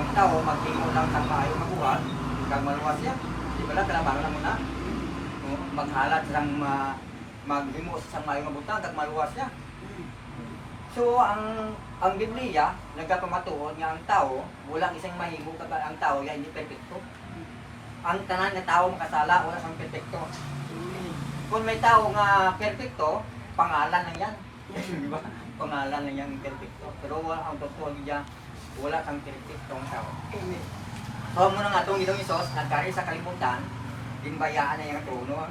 ang tao, magtingo lang sa maayo mabuhat, kag maluwas siya. Di ba lang, kalabaran na muna. Maghalat sang maghimo sa maayo mabuhat, kag maluwas siya. So, ang Biblia, nagkapamatuod nga ang tao, walang isang mahimo kag ang tao, ya hindi perfecto. Ang tanan nga tao makasala, wala sang perfecto. Kung may tao nga perfecto, pangalan lang yan. Di ba? Pangalan lang yan perfecto. Pero ang totoo niya, wala kang perfecto ang tao. So, muna nga itong Ginoong Hesus, nagkari sa kalimutan, binbayaan na yung trono.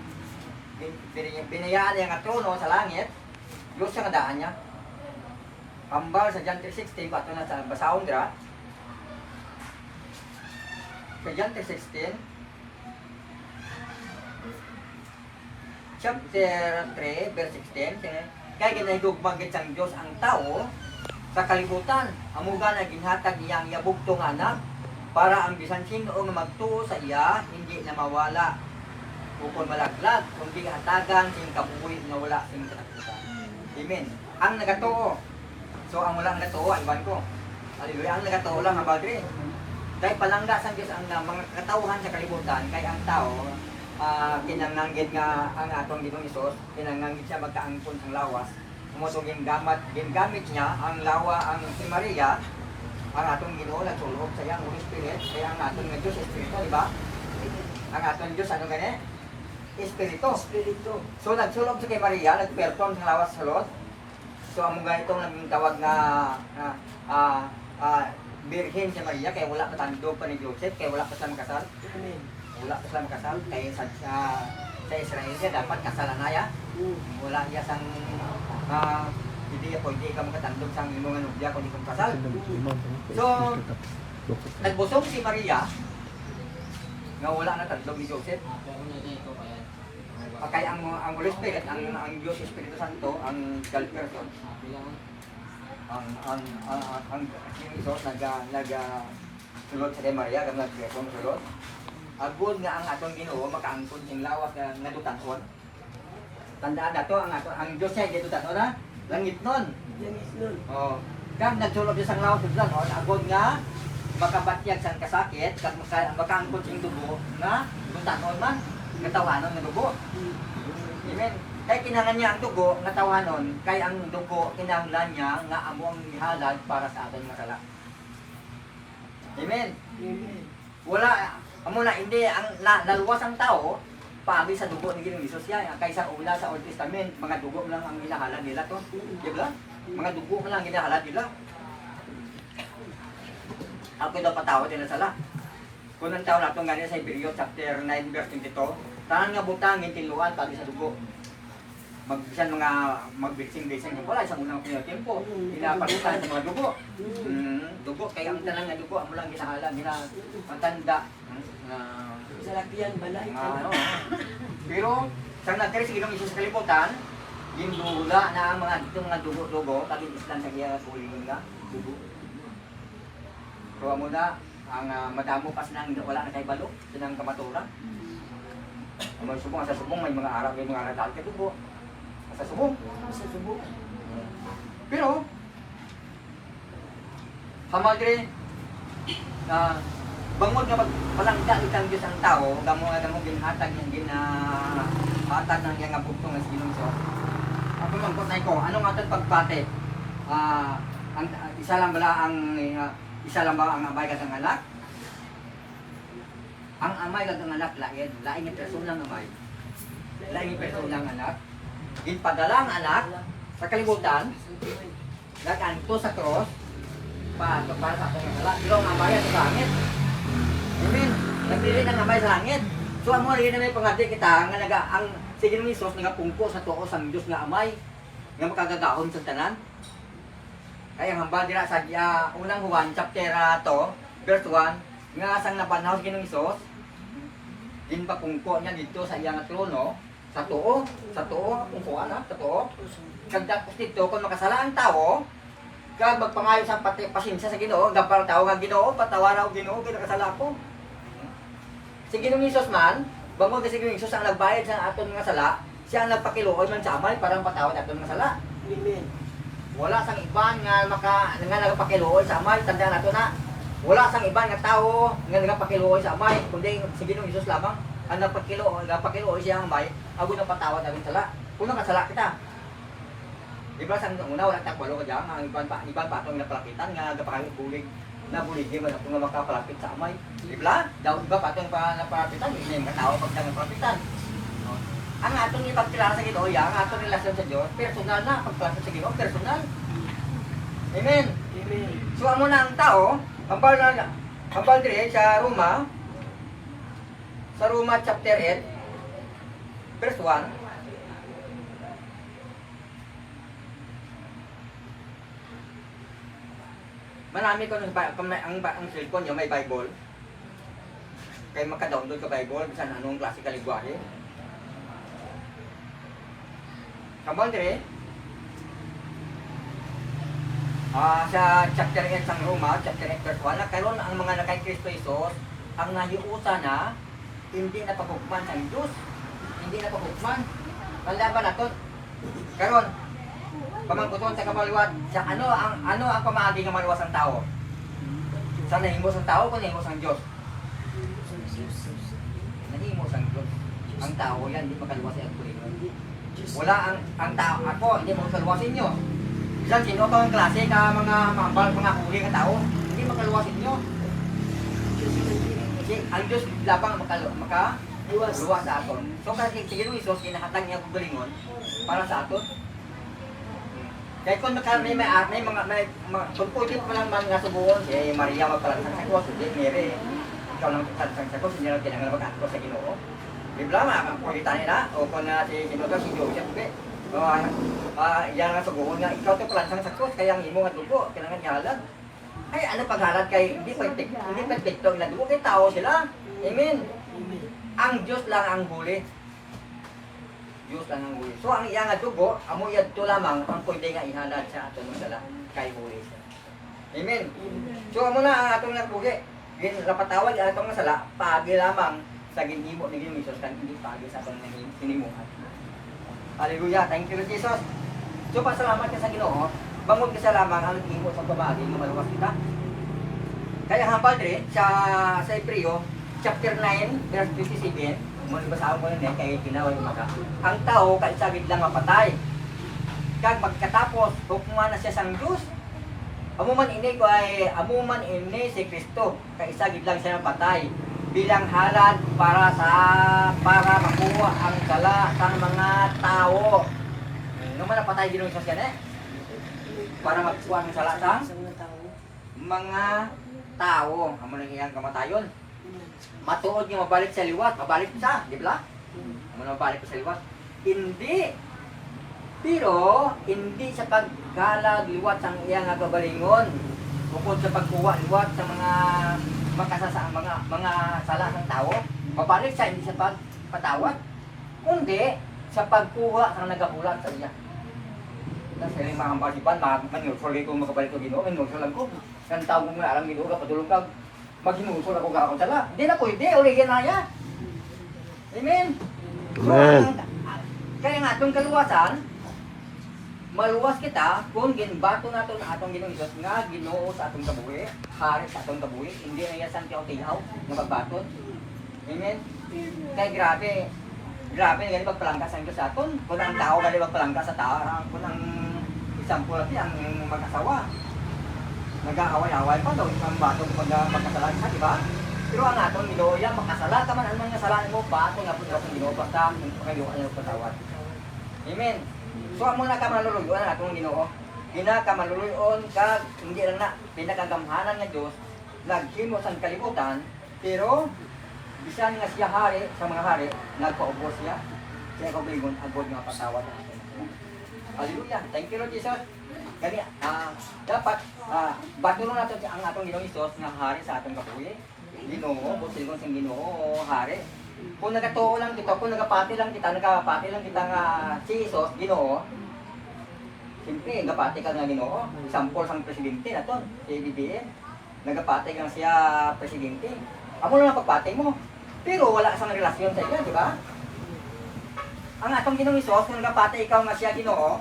Binayaan na yung trono sa langit, Diyos siya daan niya. Kambal sa John 3:16, pato na sa basahon dira. Sa John 3:16, chapter 3, verse 16, kaya ginahigugmang gitsang Diyos ang tao sa kalibutan. Amuga na ginhatag iyang yabugtong anak para ang bisan sino nga magtuo sa iya, hindi na mawala. Bukod malaglag, kundi hatagan sing kabuhi na wala sing katakutan. Amen. Ang nagatuo. So ang wala nagatuo, iban ko. Hallelujah. Ang nagatuo lang, abadre. Dahil palangga sa Diyos ang mga katauhan sa kalibutan, kaya ang tao, kinanganggit nga ang atong Ginoong Hesus, kinanganggit siya magkaangkon sang lawas. Kumoto gingamit niya ang lawa, ang si Maria, ang atong Ginoo nagsulog sa iyang Holy Spirit, kaya ang atong nga Diyos Espiritu, di ba? Ang atong Diyos ano gani? Espiritu. So nagsulog sa kay Maria, nagperform sa lawas sa Lord. So ang mga itong naging tawag na Birhen si Maria, kaya wala pa tandog pa ni Joseph, kaya wala pa siya makasal. Wala pa siya makasal, kaya sa Israel siya dapat kasalan na ya. Wala niya sang hindi ka makatandog sa imong nubya kung di kang kasal. So, nagbusog si Maria, nga wala na tandog ni Joseph. Kaya ang Holy Spirit, ang Diyos Espiritu Santo, ang God person, ang Isos nag-sulod sa kay Maria, nag-person sulod. Agod nga ang atong Ginoo makaangkon sing lawas nga dutanon. Tandaan nato ang Dios siya dito tanon na langit nun. Oh, kag nagsulod sa sang lawas sa tanon, agod nga makabatyag sang kasakit kag makaangkon sing dugo nga dutanon man katawanon nga dugo. Amen. Kaya kinahanglan niya ang dugo nga tawanon, kay ang dugo kinahanglan niya nga amo ang ihalad para sa aton nga sala. Amen. Wala amo na hindi ang naluwas ang tao paagi sa dugo ni Ginoong Hesus ya kaysa una sa Old Testament mga dugo lang ang ginahalad nila to. Di ba? Mga dugo lang ang ginahalad nila. Ako daw patawad din sala. Kung ang tao nato ngani sa Hebrew chapter 9 verse 22, tanan nga butangin tinuan paagi sa dugo. Magbisan mga magbiksing-biksing wala isang unang tempo pinapagutan sa mga dugo. Dugo kaya ang tanan nga dugo amo lang ginahalad nila matanda. Sa lakyan balay. Pero sa nagkari sa Ginoong Hesus sa kalibutan, ginduda na ang mga dugo-dugo kagin islan sa iya kuling nga dugo. Pero mo na ang madamo pas nang wala na kay balok sinang kamaturan. Ang subong sa subong may mga arab may mga radal kay dugo. Sa subong. Pero hamadre bangod nga palangga itang Diyos ang tao, gamo ginhatag yung ginhatag ng iyang bugtong nga si Ginoong Hesus. Ako mangkot na ko, anong atong pagpate? Ang isa lang ba ang amay kang anak? Ang amay kang anak lain yung personang amay. Lain yung personang anak. Ginpadala ang anak sa kalibutan, nagkanto sa cross, para sa atong sala. Pero ang amay sa langit. Amen. Nagdili ng amay sa langit. So amo rin na may pangadi kita nga ang si Ginoong Hesus nga pungko sa tuo sang Dios nga amay nga makagagahon sa tanan. Kaya hambal dira sa unang Juan chapter 2 verse 1 nga sang napanahon Ginoong Hesus ginpapungko niya dito sa iyang trono sa tuo pungkuan sa tuo. Kag dapos dito kung makasala ang tao kag magpangayo sa pasensya sa Ginoo, gapang tao nga Ginoo, patawaran og Ginoo kay nakasala ko. Si Ginoong Hesus man, bangod si Ginoong Hesus ang nagbayad sa aton nga sala, siya ang nagpakiluoy man sa amay para patawad aton nga sala. Amen. Wala sang iban nga nagpakiluoy sa amay, tandaan nato na. Wala sang iba nga tao nga nagapakiluoy sa amay, kundi si Ginoong Hesus lamang ang nagapakiluoy siya ang amay, abo nang patawad namin sala. Kung nakasala kita. Di ba sa una wala tayong balo ka dyan, ang iban pa itong napalapitan nga gapakabulig na buligin mo na kung makapalapit sa amay. Di ba? Daw iba pa itong napalapitan, hindi yung katao pag napalapitan. Ang atong ipagkilala sa Ginoo, ang atong relasyon sa Diyos, personal na, pagpalapit sa Ginoo, personal. Amen. Amen. So amo na ang tao, hambal dire sa Roma chapter 8, verse 1. Marami ko ang cellphone niyo may Bible. Kaya maka-download ka Bible bisan anong klase ka lingwahe. Hambal dire sa chapter 8 ng Roma, chapter 8 verse 1, nagkaroon ang mga nakay Kristo Jesus, ang nahiusa na, hindi na paghukman sa Diyos. Hindi na paghukman. Panlaban na to. Karon, pamangkuton sa kamaliwat, sa ano ang pamaagi ng maluwas ang tao? Sa nahimos ang tao, kung nahimos ang Diyos? Nahimos ang Diyos. Ang tao yan, hindi makaluwas ang Panginoon. Wala ang tao, ako, hindi makaluwasin nyo. Isang sino pa ang klase ka mga huli ka tao, hindi makaluwasin nyo. Kasi ang Diyos labang makaluwas sa aton. So kasi sige nung Isos, kinahatag niya gugalingon para sa aton. Kaya kung may kung pwede pa lang mga subuon, si Maria magpalansang sa kos, hindi Mary. Ikaw lang palansang sa kos, hindi lang kinangal mag-ato sa Ginoo. Bibla, makakulitan nila, o kung si Ginoo si Joseph, yan nga subuhon nga, ikaw ito palansang sa krus, kaya ang imo nga dugo, kailangan nyahalad. Ay, ano paghalad kay, hindi perfecto na dugo, kay tao sila. Amen. Ang Diyos lang ang huli. Diyos lang ang huli. So, ang iya nga dugo, amo yadto lamang, ang pwede nga ihalad sa aton mga kay huli siya. Amen. So, amo na ang atong nagbugi. Napatawad ang atong masala, pagi lamang sa ginhimo ni Ginoong Hesus, kan hindi pagi sa atong hinimuhan. Hallelujah. Thank you, Lord Jesus. So, pasalamat ka sa Ginoo. Bangod ka sa lamang ang imo sa pamagi ng maluwas kita. Kaya hambal dire sa Hebreo chapter 9 verse 27, mo basahan mo na kay kinaway maka. Ang tao kay sagid lang mapatay. Kag magkatapos hukman na siya sang Dios. Amuman ini si Kristo kay sagid lang siya mapatay bilang halad para makuha ang sala ng mga tao. Nung manapatay Ginoong Hesus yan para makuha ang sala sa mga tao. Amo nang iyang kamatayon. Matuod niya mabalik sa liwat, mabalik sa, di ba? Amo na mabalik sa liwat. Hindi. Pero hindi sa paggalad liwat sang iyang kagalingon. Bukod sa pagkuha liwat sa mga mga sala ng tao, mabalik sa hindi sa pagpatawad, kundi sa pagkuha ng nagabulat sa iya. Kasi yung mga hambasipan, mag-inusol ko makabalik ko Ginoo, inusol lang ko. Kan tao mo nga alam Ginoo ka, padulong ka, mag-inusol ako kakong sala. Hindi na pwede, uligin na niya. Amen? Amen. So, kaya nga itong kaluwasan, maluwas kita kung ginbato nato na atong Ginoong Hesus nga Ginoo sa atong kabuhi, hari sa atong kabuhi, hindi na yan sang tiyaw-tiyaw na magbaton. Amen? Kaya grabe nga magpalangka sa Diyos sa aton. Kung ang tao gali magpalangka sa tao, kung ang example natin, ang mag-asawa, nag-aaway-away pa daw, ang batong magkasala sa, di ba? Pero ang atong Ginoo yan, makasala ka man, ang mga kasalanan mo, bato nga po sa atong Ginoo, basta kayo ang patawad. Amen? So, amo na ka maluluyon ang atong Ginoo. Maluluyon ka, hindi lang na pinakagamhanan nga Diyos, naghimo sa kalibutan, pero bisan nga siya hari sa mga hari, nagpaubos siya. Siya kaubligon, agod nga patawad. Hallelujah. Thank you, Lord Jesus. Gani, dapat batunon natin ang atong Ginoong Hesus nga hari sa atong kabuhi. Ginoo, busilgon sa Ginoo, hari. Kung nagatuo lang kita, kung nagapati lang kita nga si Hesus, Ginoo, siyempre, nagapati ka nga Ginoo. Sampol sang presidente na to, si BBM. Nagapati nga siya presidente. Amo lang ang pagpati mo. Pero wala sang relasyon sa iya, di ba? Ang atong Ginoong Hesus, kung nagapati ikaw nga siya Ginoo,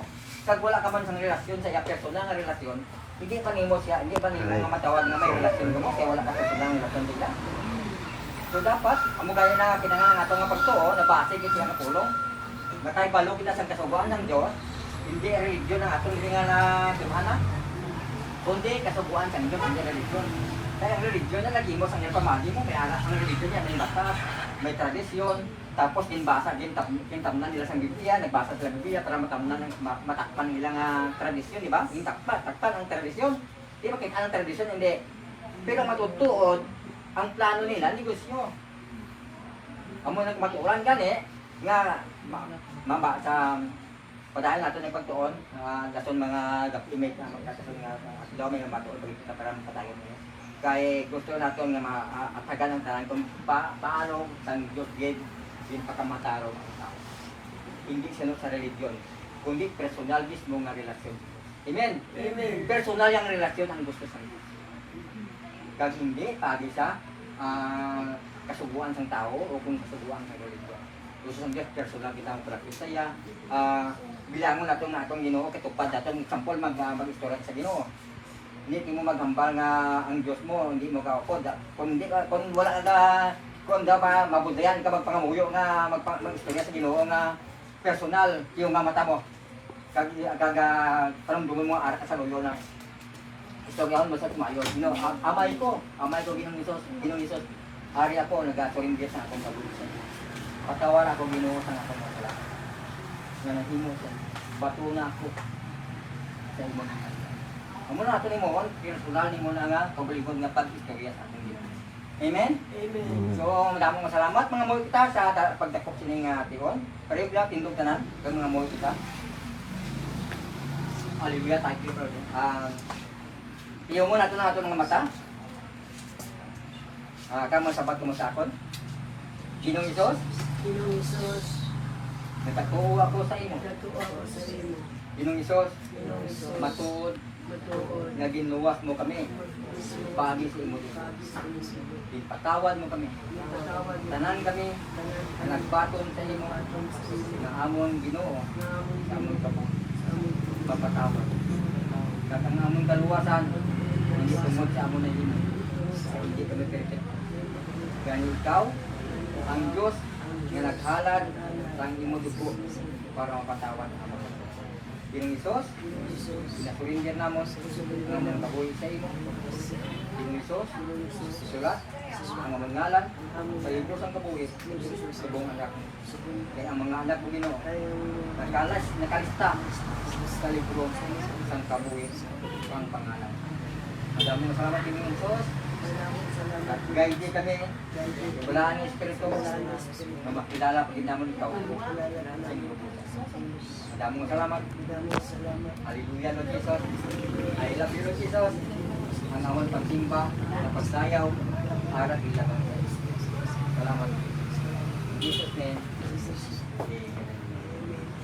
kag wala ka man sa relasyon sa iya personal nga relasyon, hindi pa nimo siya, hindi pa nimo nga matawag na may relasyon mo kaya wala ka personal nga relasyon nila. So dapat amo gaya na kinahanglan nato nga pagtuo na base gid siya nga pulong. Matay balo kita sa kasuguan ng Dios, hindi religion ang atong nga na dumana. Kundi kasuguan sa Dios, hindi religion. Kaya ang religion na lagi mo sa iyang pamagi mo, may anak ang religion niya, may batas, may tradisyon, tapos ginbasa, gintamnan nila sa Biblia, nagbasa sila sa Biblia para matakpan nila nga tradisyon, di ba? Takpan ang tradisyon. Di ba kahit anong tradisyon, hindi. Pero matutuod, ang plano nila, negosyo. Amo nang matuuran gani, nga mamba sa padayon nato ng pagtuon, dason mga gap-imate na magkakasun nga daw may matuod kita para padayon niya. Kaya gusto natin nga maatagan ang tanan kung paano ang Diyos yung pagkamataro ng tao. Hindi siya sa religion, kundi personal mismo nga relasyon. Amen? Amen. Personal yung relasyon ang gusto sa Diyos. Kag hindi, pagi sa kasubuan ng tao o kung kasubuan ng religion. Gusto sa Diyos, personal kita ang practice saya. Bilangon natin na itong Ginoo, katupad natin, example, mag-istorya sa Ginoo. Hindi mo maghambal nga ang Diyos mo, hindi mo kaupod. Kung wala ka, kung ba mabudayan ka magpangamuyo nga mag-istorya sa Ginoo nga personal, yung nga mata mo. Paramduman mo arak sa lulo na istoryahon mo sa tumayo. Amay ko Ginong Isos. Ari ako, nag-surrender sa akong kabulisan. Patawar ako Ginoo sa akong kasalanan. Nga nahimo sa bato na ako sa imong hangal. Amo na ato nimo, personal nimo na nga kabuligon nga pag-istorya sa atong Ginoo. Amen? Amen. So, madamong masalamat mga mo kita sa pagdakop sining ation. Pareho lang tindog tanan kag mga mo kita. Hallelujah, thank you Lord. Iyo mo nato na ato mga mata. Kamo sabat mo sa akon. Ginong Isos, Ginong Isos, nagkatuo ako sa imo. natuwa ko sa imo. Ginong Isos, Ginong Isos, matuod matuod, nga ginluwas mo kami. Pagi sa imo din. Patawad mo kami. Patawad mo Tanan kami na nagbaton sa imo nga amon Ginoo. Sa amon kabon. Mapatawad. Kag ang amon kaluwasan hindi tungod sa amon na imo. Hindi kami perfect. Gani ikaw ang Diyos nga naghalad sa imo dugo para mapatawad ang amon. Ginong Isos, pinasurinder namon nga amon kabuhi sa imo. Ginong Isos, isulat ang amon ngalan sa libro sang kabuhi sa buong anak mo. Kaya ang mga anak mo Ginoo nakalista sa libro sang kabuhi ang pangalan. Maraming salamat Ginong Isos. At guide kami, walaan ng Espiritu na makilala pag naman ikaw. Maraming salamat. Hallelujah Lord Jesus. I love you Lord Jesus. Ang awal pagsimba, na pagsayaw, harap ilaban. Salamat. In Jesus' name.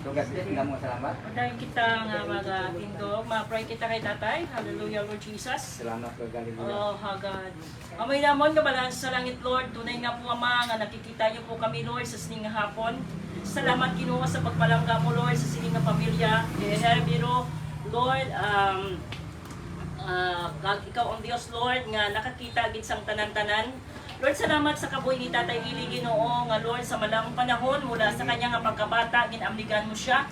So God bless, maraming salamat. Dahil kita nga mga tindog, ma-pray kita kay tatay. Hallelujah, Lord Jesus. Salamat Lord, hallelujah. Oh, hagad. Amay namon kabalan sa langit, Lord. Tunay nga po, Ama, nga nakikita niyo po kami, Lord, sa sining nga hapon. Salamat, Ginoo, sa pagpalangga mo, Lord, sa sining nga pamilya. Herbiro, Lord, ikaw ang Diyos, Lord, nga nakakita gid sang tanan-tanan. Lord, salamat sa kabuhi ni Tatay Ili, Ginoo, nga Lord, sa malang panahon mula sa kanya nga pagkabata, ginamligan mo siya.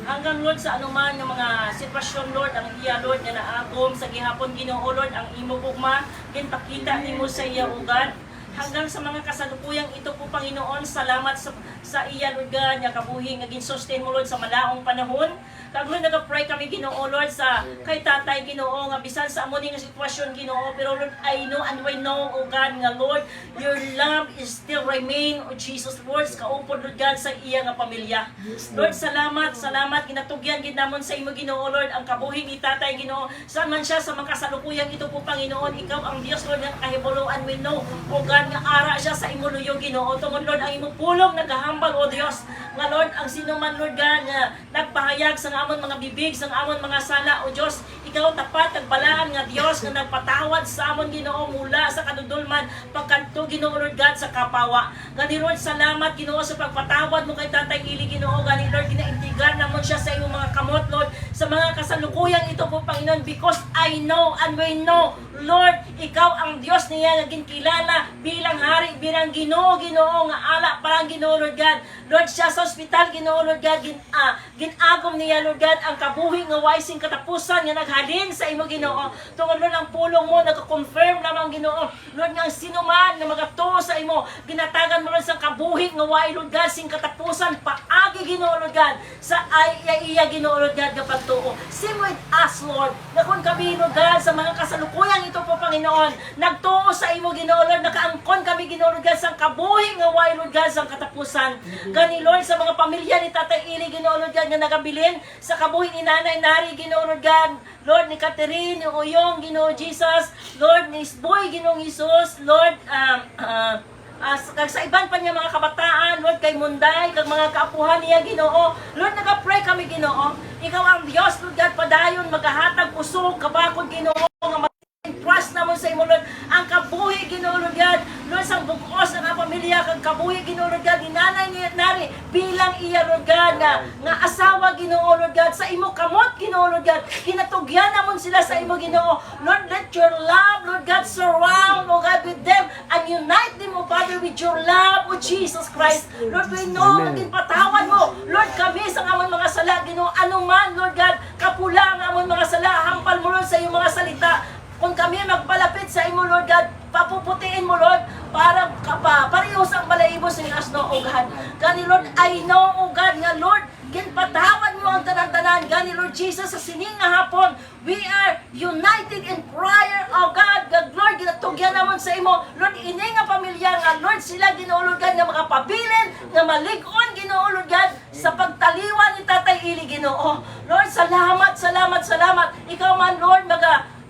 Hanggang Lord, sa anuman ng mga sitwasyon, Lord, ang iya, Lord, nga naagom sa gihapon, Ginoo, Lord, ang imo gugma, ginpakita nimo sa iya ugad. Hanggang sa mga kasalukuyang ito po, Panginoon, salamat sa iya, Lord God, nga kabuhi, nga ginsustain mo, Lord, sa malaong panahon. Kag Lord, nag-pray kami, Ginoo, Lord, sa kay Tatay, Ginoo, nga bisan sa amo ning sitwasyon, Ginoo, pero Lord, I know and we know, O God, nga Lord, your love is still remain, O Jesus, Lord, kaupod, Lord God, sa iya nga pamilya. Lord, salamat, ginatugyan gid namon sa imo, Ginoo, Lord, ang kabuhi ni Tatay, Ginoo, saan man siya sa mga kasalukuyang ito po, Panginoon, ikaw ang Dios, Lord, nga kahibuluan we know, O God, nga ara siya sa imo luyo, Ginoo, tungod, Lord, ang imo pulong nagahambal, O Dios, nga Lord, ang sino man, Lord God, nga nagpahayag sa amon mga bibig, sa amon mga sala, O Diyos, ikaw tapat nagbalaan nga Dios nga nagpatawad sa amon Ginoo mula sa kadudulman pagkanto Ginoo Lord God sa kapawa. Gani Lord salamat Ginoo sa pagpatawad mo kay Tatay Ili Ginoo. Gani Lord ginaintegrar namon siya sa imong mga kamot Lord sa mga kasalukuyang ito po Panginoon, because I know and we know Lord ikaw ang Dios niya nga ginkilala bilang hari bilang Ginoo nga ala parang Ginoo Lord God. Lord siya sa ospital Ginoo Lord God ginagom niya Lord God ang kabuhi nga waising katapusan nga naghalin sa imo Ginoo. Tungod Lord ang pulong mo nagko-confirm lamang Ginoo. Lord nga sino man nga magatuo sa imo ginatagan mo Lord sa kabuhi nga way Lord God sing katapusan paagi Ginoo Lord God sa iya Ginoo Lord God nga pagtuo. Same with us Lord. Na kung kami Lord God sa mga kasalukuyang ito po Panginoon nagtuo sa imo Ginoo Lord nakaangkon kami Ginoo Lord God sa kabuhi nga way Lord God sa katapusan. Gani Lord sa mga pamilya ni Tatay Ili Ginoo Lord God nga nagabilin sa kabuhi ni Nanay Nari Ginoo Lord God, Lord ni Catherine, ni Uyong Ginoo Jesus, Lord ni Isboy Ginoong Jesus, Lord kag sa iban pa niya mga kabataan, Lord kay Munday, kag mga kaapuhan niya Ginoo. Lord nagapray kami Ginoo. Ikaw ang Dios Lord God padayon magahatag usog kabakod Ginoo nga trust naman sa imo Lord ang kabuhi Ginoo Lord God. Lord sa bugos nga pamilya kag kabuhi Ginoo Lord God ni Nanay ni Nari bilang iya Lord God nga asawa Ginoo Lord God sa imo kamot Ginoo Lord God kinatugyan namon sila sa imo Ginoo. Lord let your love Lord God surround Lord God with them and unite them O Father with your love O Jesus Christ. Lord we know maging patawad mo Lord kami sa amon mga sala Ginoo anuman Lord God kapula ang amon mga sala hampal mo Lord sa iyong mga salita. Kung kami magpalapit sa imo Lord God, papuputiin mo Lord, para parehos ang balahibo sa asno O God. Gani Lord, I know O God nga Lord, ginpatawad mo ang tanan-tanan. Gani Lord Jesus, sa sining nga hapon, we are united in prayer O God. God Lord, ginatugyan naman sa imo. Lord, ini nga pamilya nga Lord, sila Ginoo Lord God, nga makapabilin, nga malig-on Ginoo Lord God, sa pagtaliwan ni Tatay Ili Ginoo. Lord, salamat, salamat, salamat. Ikaw man Lord,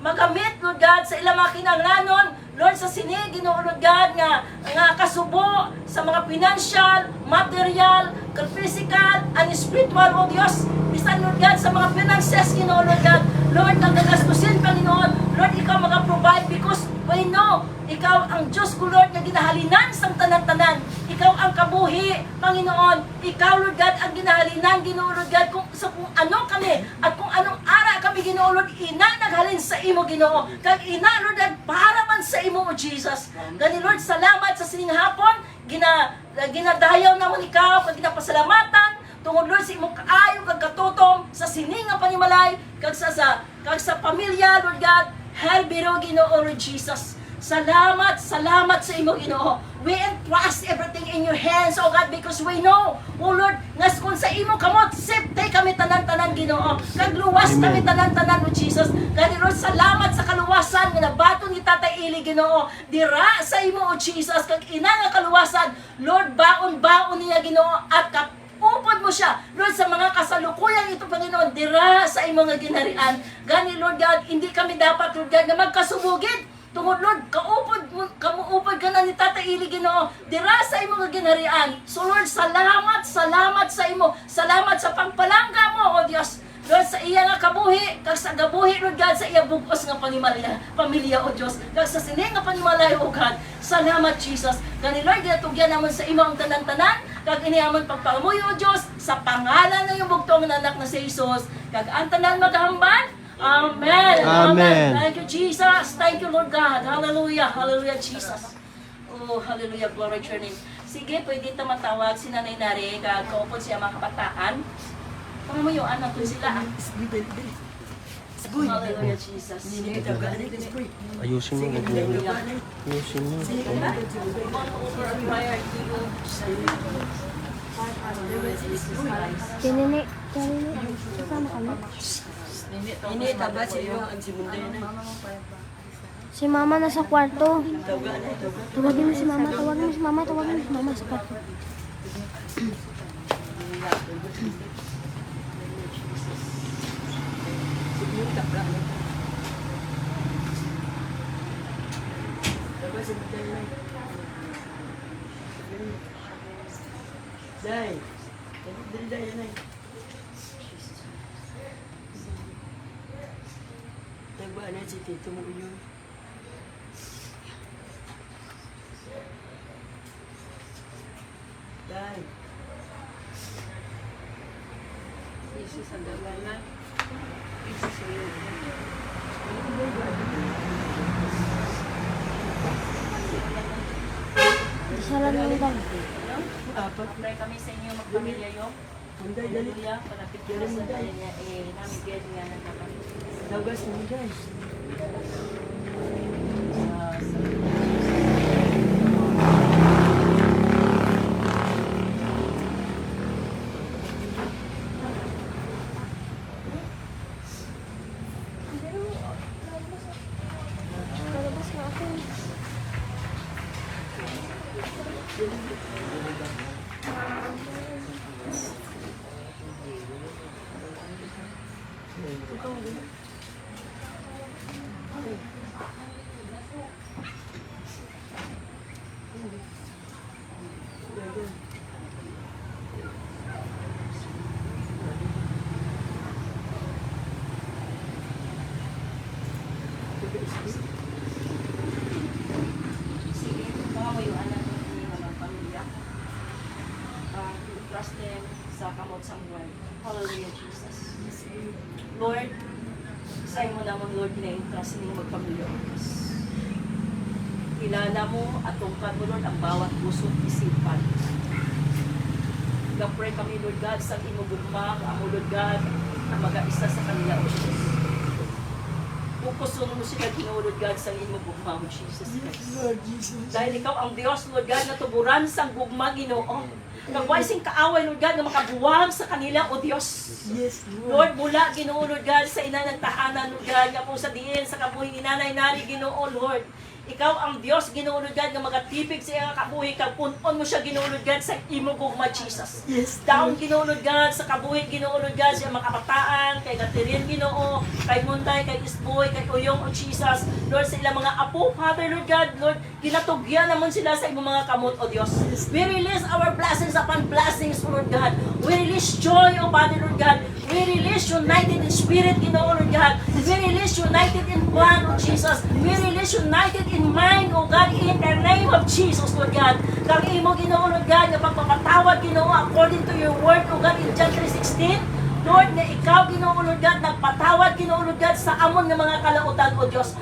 magamit, Lord God, sa ilang mga kinanglanon, Lord, sa sini, Ginoo Lord God, nga kasubo sa mga financial, material, physical, and spiritual, O Diyos. Bisan, Lord God, sa mga finances, Ginoo Lord God, Lord, ang gagastusin, Panginoon, Lord, ikaw mag-provide because we know, ikaw ang Diyos ko, Lord, na ginahalinan sa tanan-tanan. Ikaw ang kabuhi, Panginoon. Ikaw, Lord God, ang ginahalinan, Ginoo Lord God, kung ano kami, at kung anong ara kami, Ginoo Lord, ina naghalin sa imo, Ginoo. Kag ina, Lord God, para man sa imo, O Jesus. Gani, Lord, salamat sa sining hapon, ginadayaw naman ikaw, kag ginapasalamatan, tungod Lord sa imong kaayo kag katutom sa sining nga panimalay kag sa pamilya Lord God helbiro Ginoo Lord Jesus. Salamat sa imo Ginoo. We entrust everything in your hands O God because we know O Lord nga kung sa imo kamot safety kami tanan-tanan Ginoo. Kag luwas kami tanan-tanan O Jesus. Gani Lord salamat sa kaluwasan nga nabaton ni Tatay Ili Ginoo. Dira sa imo O Jesus kag ina nga kaluwasan Lord baon-baon niya Ginoo at upod mo siya, Lord, sa mga kasalukuyang ito, Panginoon, dira sa imong nga ginharian. Gani, Lord God, hindi kami dapat, Lord God, na magkasubugid. Tungod, Lord, kamuupod ka na ni Tatay Ili Ginoo, dira sa imong nga ginharian. So, Lord, salamat sa imo. Salamat sa pagpalangga mo, O Diyos. Lord, sa iya nga kabuhi, kag sa gabuhi, Lord God, sa iya bugos nga pamilya, O Diyos. Kag sa sining nga panimalay, O God. Salamat, Jesus. Gani, Lord, ginatugyan naman sa imo ang tanan-tanan, kag iniamon pagpamuyo, O Diyos, sa pangalan ng iyong bugtong na anak na si Jesus. Kag ang tanan magahambal. Amen. Amen. Thank you, Jesus. Thank you, Lord God. Hallelujah. Hallelujah, Jesus. Oh, hallelujah. Glory to your name. Sige, pwede ito matawag si Nanay Nari, kag kaupod siya mga kabataan. Kami mo yung anak ko sila. Hallelujah, Jesus. Ayusin mo. Ayusin mo. Nini, kasama kami. Ini taba sa iyo ang simunday na. Si mama nasa kwarto. Tawagin mo si mama sa kwarto. Dai. Dai. Tawagan si Tito mo yun. Dahil. Jesus ang dalanan. Jesus ang dalanan. Salam ng dal. Apat. Pray kami sa inyo magpamilya yung. Munday, dali. Hallelujah. Palapit ka sa dali niya. Namigay nga ng kapatid. Tawagas mo dyan. Kalabas na ako. Sige, mga mo yung anak ng mga pamilya. Trust them sa kamot sa buwan. Hallelujah, Jesus. Lord, sa mo naman, Lord, na-entrust ninyo magpamilya. Kilala mo at tungkad mo, Lord, ang bawat puso at isipan. Pray kami, Lord God, sa imugugmang, ang Lord God, na mag-aisa sa kanila, O Jesus. Pupusun mo sila, Lord God, sa imugugmang, Jesus Christ. Lord Jesus. Dahil ikaw ang Diyos, Lord God, na tuburan sa gugma, Ginoo. Nagwaising kaaway, Lord God, na makabuwag sa kanila, O Diyos. Yes, Lord. Lord, mula, Ginoo, Lord God, sa ina ng tahanan, Lord God, nga po sa diin, sa kabuhi ni nanay-nari, Ginoo, Lord. Ikaw ang Diyos, Ginoo, Lord God, na magatipig sa iyang kabuhi, kapunon mo siya, Ginoo, Lord God, sa imugugma, Jesus. Yes, Down, Ginoo, Lord God, sa kabuhi, Ginoo, Lord God, sa mga kabataan, kay Catherine, Ginoo, kay Munday, kay Isboy, kay Uyong, O Jesus, Lord, sa ilang mga apo, Father, Lord God, Lord, ginatugyan naman sila sa imong mga kamot, O Diyos. We release our blessings upon blessings, Lord God. We release joy, O Father, Lord God. We release united in spirit, Ginoo, Lord God. We release united in plan, O Jesus. We release united in mind, O God, in the name of Jesus, Lord God. Kang imo, Ginoo, Lord God, na pagpapatawad, Ginoo, according to your word, O God, in John 3:16, Lord, na ikaw, Ginoo, Lord God, nagpatawad, Ginoo, Lord God, sa amon ng mga kalautan, O Diyos.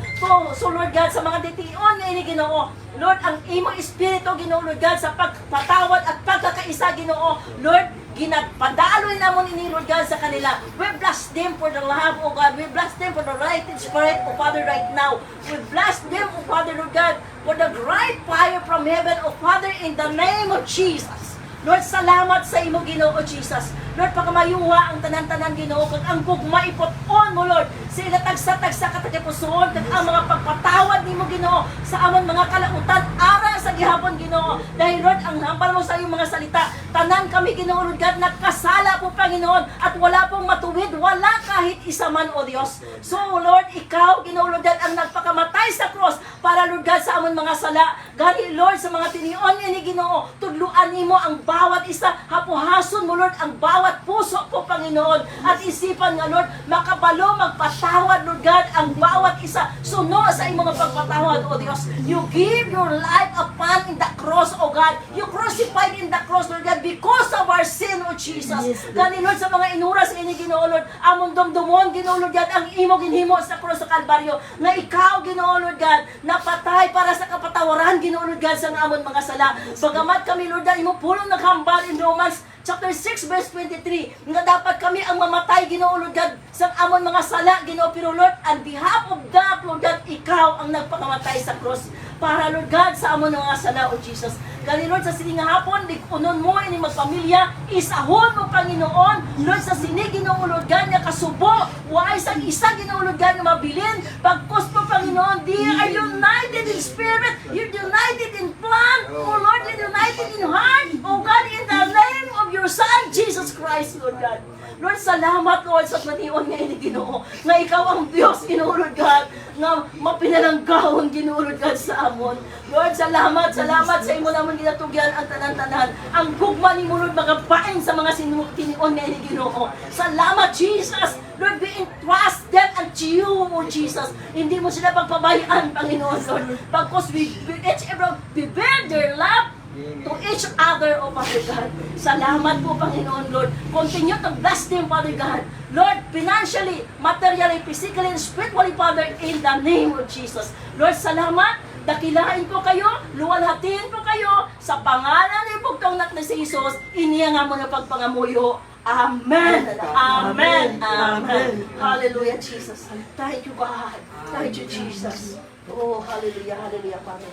So, Lord God, sa mga ditiyon na ini, Ginoo, Lord, ang imo espiritu, Ginoo, Lord God, sa pagpatawad at pagkakaisa, Ginoo, Lord, ginagpadaloy namon ini, Lord God, sa kanila. We bless them for the love, O God. We bless them for the right spirit, O Father, right now. We bless them, O Father, Lord God, for the great fire from heaven, O Father, in the name of Jesus. Lord, salamat sa imo, Ginoo, Jesus. Lord, pagamayuha ang tanan-tanan, Ginoo, kag ang gugma ipot-on mo, Lord, sila tagsa-tagsa katagipusoon, kag ang mga pagpatawad nimo, Ginoo, sa amon mga kalautan, ara sa gihapon, Ginoo. Dahil, Lord, ang hambal mo sa iyong mga salita, tanan kami, Ginoo, Lord God, nagkasala po, Panginoon, at wala pong matuwid, wala kahit isa man, O Diyos. So, Lord, ikaw, Ginoo, Lord God, ang nagpakamatay sa cross para, Lord God, sa amon mga sala. Gani, Lord, sa mga tinion ni Ginoo, tudluan nimo ang bawat isa, hapuhason mo, Lord, ang bawat puso po, Panginoon, at isipan nga, Lord, makabalo, magpatawad, Lord God, ang bawat isa, suno sa iyong mga pagpatawad, O Diyos. You give your life upon in the cross, O God. You crucified in the cross, Lord God, because of our sin, O Jesus. Gani, Lord, sa mga inuras ini, Ginoo, Lord, amon dumdumon, Ginoo, Lord God, ang imo ginhimo sa cross sa Kalbaryo, na ikaw, Ginoo, Lord God, napatay para sa kapatawaran, Ginoo, Lord God, sa amon mga sala. Bagamat kami, Lord God, imo pulong naghambal in Romans chapter 6 verse 23 nga dapat kami ang mamatay, Ginoo, Lord God, sa amon mga sala, Ginoo, pero Lord, on behalf of that, Lord God, ikaw ang nagpakamatay sa cross para, Lord God, sa amon mga sala, O Jesus. Gani, Lord, sa sining hapon, unon mo ini magpamilya, isahon mo, Panginoon, Lord, sa sinig, Ginoo, Lord God, nga kasubo, waay sa isa, Ginoo, Lord God, nga mabilin, pagkus mo, Panginoon, they are united in spirit, you're united in plan, O Lord, you're united in heart, O God, in the name of your Son, Jesus Christ, Lord God. Lord, salamat, Lord, sa manion nga ini, Ginoo, nga ikaw ang Diyos, Ginoo, Lord God, nga mapinalanggawan ginuulod God sa amon. Lord, salamat sa imo naman ginatugyan ang tanan-tanan. Ang gugma ni Lord magapain sa mga tinion nga ni Ginoo. Salamat Jesus. Lord, we entrust them unto you, O Jesus. Hindi mo sila pagpabayaan, Panginoon, Lord. Because we each every we bear their love to each other, O Father God. Salamat po, Panginoon, Lord. Continue to bless them, Father God. Lord, financially, materially, physically, and spiritually, Father, in the name of Jesus. Lord, salamat. Dakilain ko kayo, luwalhatiin ko kayo sa pangalan ni Pugtong Nak na si Jesus. Iniya nga mo na pagpangamuyo. Amen. Amen. Amen. Hallelujah, Jesus. Thank you, God. Thank you, Jesus. Oh, hallelujah, hallelujah, Father.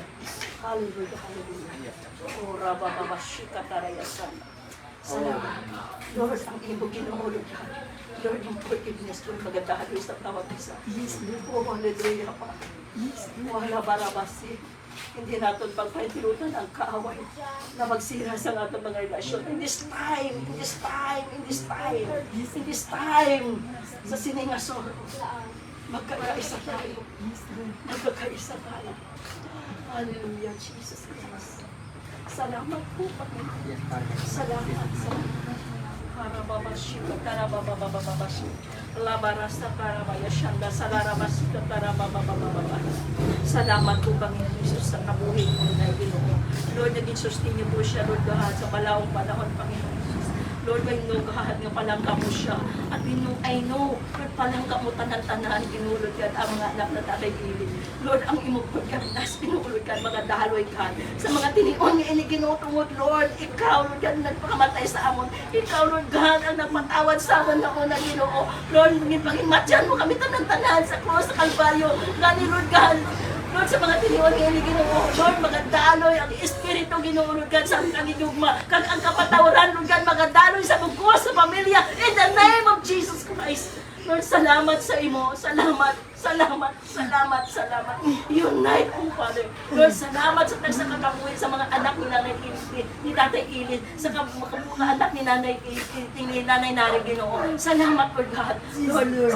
Hallelujah, hallelujah. Oh, Rabababashika Tarayasan. Salamat. Lord, ang iyong ginuulog ka. Lord, yung forgiveness, Lord, magandahalo sa tawag isa. Oh, hallelujah, Father. Wala barabasi. Hindi natin pagpahintilutan ang kaaway na magsira sa ating mga relasyon. In this time, sa siningasor, magkakaisa tayo. Magkakaisa tayo. Hallelujah, Jesus Christ. Salamat po, Panginoon. Salamat. Karababashi, karabababababashi. Labarasta karabaya shanda salarabasi karabababababa. Salamat po, Panginoon Jesus, sa kabuhay mo na Ginoo. Lord, naging sustain niyo po siya, Lord God, sa balaong panahon, Panginoon Jesus. Lord, I know, God, nga palangka mo siya. At I know, Lord, palangka mo tanan-tanan, ginulod yan ang mga anak na tatay gilid. Lord, ang imugod ka, nas pinulod ka, mga dahaloy ka. Sa mga tinion nga iniginutungod, Lord, ikaw, Lord God, nagpakamatay sa amon. Ikaw, Lord God, ang nagpatawad sa amon na unang Ginoo. Lord, paghimatyan mo kami tanan-tanan sa cross, sa Kalbaryo. Gani, Lord God, Lord, sa mga tiniwan nga ni Ginoo, Lord, magandaloy ang Espiritu Ginoo, Lord God, sa kanidugma. Kag ang kapatawaran, Lord God, magandaloy sa bugos, sa pamilya, in the name of Jesus Christ. Lord, salamat sa imo. Salamat. Unite po, Father. Lord, salamat sa tagsakakabuhin sa mga anak ni Nanay Ilin, ni Tatay Ilin, sa mga anak ni Nanay Ilin, ni Nanay Nari Ginoo. Salamat, Lord God.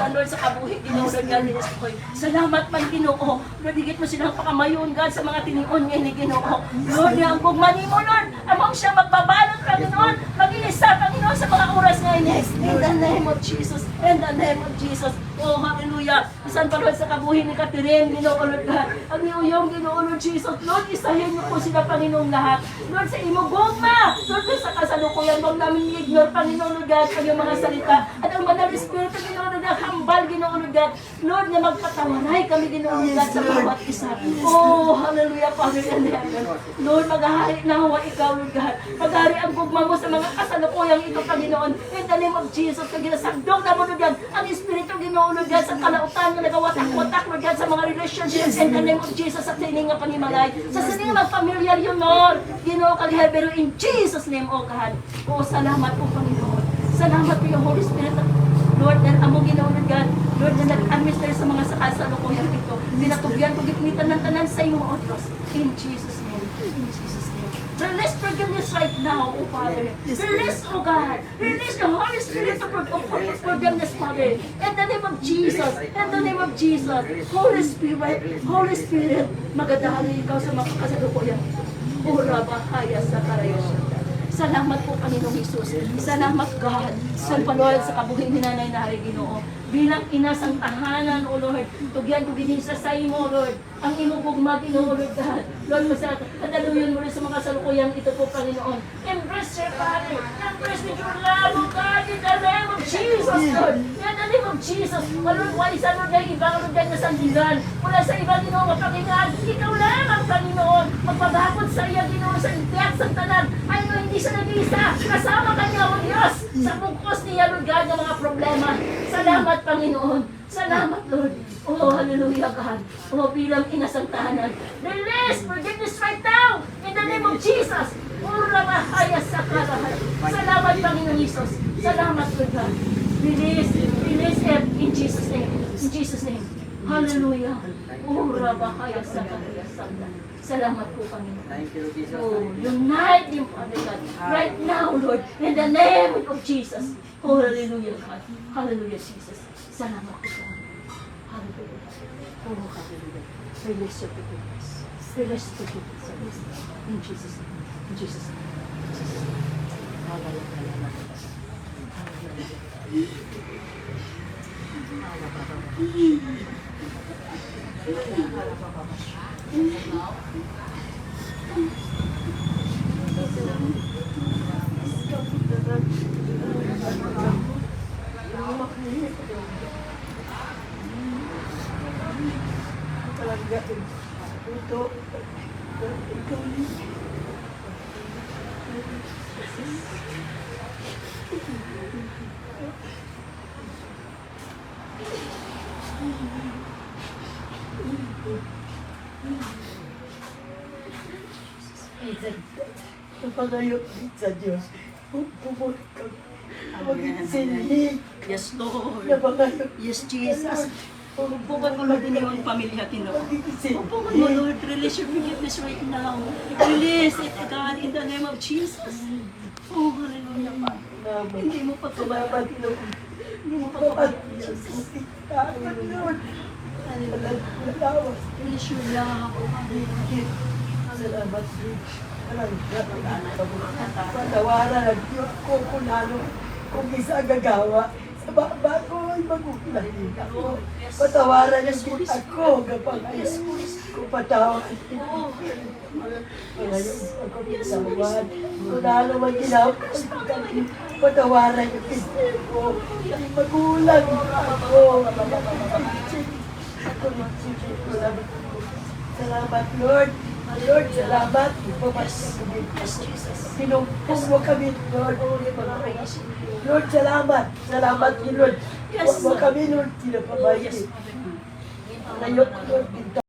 Lord, sa kabuhin, Ginoo, Lord God, ni Estoy. Salamat man, Ginoo. Lord, higit mo silang pakamayon, God, sa mga tinion ngayon ni Ginoo. Lord, ang gugmani mo, Lord, among siya magbabalot, Panginoon, mag-iisa, Panginoon, sa mga oras ngayon. In the name of Jesus. In the name of Jesus. Oh, hallelujah. Isan pa, Lord, sa kabuhin ni Catherine, Ginoo, Lord God. Ang iyong Ginoo, Lord Jesus. Lord, isahin niyo po sila, Panginoong lahat. Lord, sa imo gugma. Lord, sa kasalukuyan, huwag namin i-ignore, Panginoon, Lord God, ang iyong mga salita. At ang banal Espiritu, Ginoo, Lord God, hambal, Ginoo, Lord God. Lord, na magpatawaray kami, Ginoo, Lord God, sa bawat isa. Oh, hallelujah, Father in heaven. Lord, maghahari na hawa ikaw, Lord God. Maghahari ang gugma mo sa mga kasalukuyang ito, Panginoon. In the name of Jesus, kag ginasagdog na mo, Lord God, ang Espiritu, Ginoo, Lord God, sa kalautan na nagawatak-watak, Lord God, sa mga relationships. In the name of Jesus, sa sining nga pangimalay. Sa sining nga familiar yun, Lord. Ginoo, kalihebero, in Jesus' name, O God. Oh, salamat po, Panginoon. Salamat po yung Holy Spirit. Lord, na among Ginoo, Lord God. Lord, na nag-administer sa mga kasalukuyang ito. Pinatugyan ko gitmitan ng tanan sa iyong o Diyos. In Jesus' name. In Jesus' name. Release forgiveness right now, O Father. Release, O God. Release the Holy Spirit of forgiveness, Father. In the name of Jesus. In the name of Jesus. Holy Spirit, magadali ikaw sa mga kasalukuyang ito. Ura bahaya sa karayos. Salamat po, Panginoong Jesus. Salamat, God. Salpalod sa kabuhin ni Nanay Nari, Ginoo. Bilang ina sang tahanan, O Lord. Tugyan ko ginisa sa imo, Lord. Ang imo gugma, Ginoo, Lord God. Lord, madaluyan mo rin sa mga salukuyang ito po, Panginoon. Embrace your Father. Embrace with your love, O God, in the name of Jesus, Lord. In the name of Jesus. Lord, wala isa, Lord, na ibang, Lord, na sandigan. Wala sa ibang, Ginoo, mapakinggan. Ikaw lang ang Panginoon. Magpabakod sa iya, Ginoo, sa intiyak, sa tanan. Ay, no, hindi siya nag-iisa. Kasama kanya, O Diyos. Sa bukos niya, Lord God, ng mga problema. Salamat, Panginoon. Salamat, Lord. Oh, hallelujah, God. Oh, bilang inasang tahanan. Release forgiveness right now. In the name of Jesus. Ura mahaya sa karahan. Salamat, Panginoon Jesus. Salamat, Lord God. Release in Jesus' name. In Jesus' name. Hallelujah. Ura mahaya sa karahan. Salamat po, Panginoon. Thank you, Jesus. Oh, unite them, Father God. Right now, Lord. In the name of Jesus. Oh, hallelujah, God. Hallelujah, Jesus. Salamat po, Panginoon. Hallelujah. Puro ka talaga. Release your forgiveness. Release your forgiveness. In Jesus' name. In Jesus' name. In Jesus' name. Hallelujah. Napalayo sa Diyos. Pumulit ka. Maging sinhig. Yes, Lord. Napalayo. Yes, Jesus. Upukan mo, Lord, din yung pamilya, Ginoo. Maging sinhig. Upukan mo, Lord, release your forgiveness right now. Release it, God, in the name of Jesus. Oh, hallelujah, Father. Hindi mo pa Salamat, tumagal. Lord. Hindi mo pa Salamat, tumagal. Salamat, Lord. Salamat. Release your love, oh, hallelujah. Salamat, Lord. Patawaran ang Diyos ko kung ano, kung isa gagawa. Sa baba ko ay magugulat ako. Patawaran ang Diyos ako, gapangayos. Kung patawaran Oh, ngayon ako pinsawan. Kung ano man ginawa ko, patawaran yung isip ko. Ay magulang ako. Salamat, Lord. Lord, salamat. Pinumpong mo kami, Lord. Lord, salamat. Salamat, Lord. Huwag mo kami, Lord. Sinapabayin. Ngayon, Lord,